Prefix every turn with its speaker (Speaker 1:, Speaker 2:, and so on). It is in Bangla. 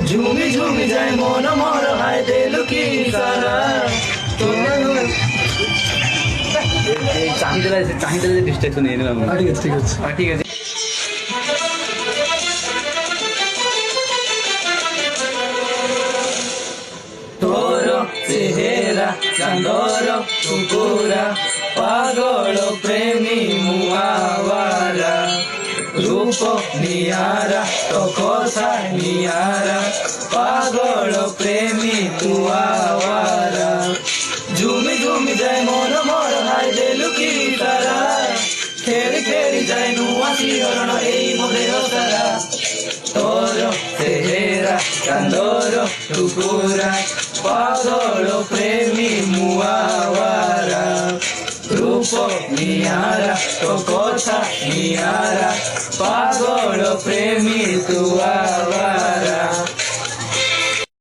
Speaker 1: ঝুমি ঝুমি যায় মন মর হায় দিলু কি সারা চাহিদা ডিস্ট্রাকশন নিয়ে নিলাম।
Speaker 2: ঠিক আছে ঠিক আছে
Speaker 1: ঠিক আছে। তোর চেহেরা চাঁদর টুকুরা পাগল প্রেমী মুআওয়ারা রূপ নিয়ারা তো কথা নিয়ারা পাগল প্রেমী তুয়াওয়ারা ঝুমি ঝুমি যায় মন মর হায় দিলু কি তারা খেলি খেলি যায় নুয়া শিহরণ এই মোদের সারা তোর চেহেরা চাঁদর টুকুরা পাগল প্রেমী মুআওয়ারা রূপ নিয়ারা তো কথা নিয়ারা পাগল প্রেমী তুয়াওয়ারা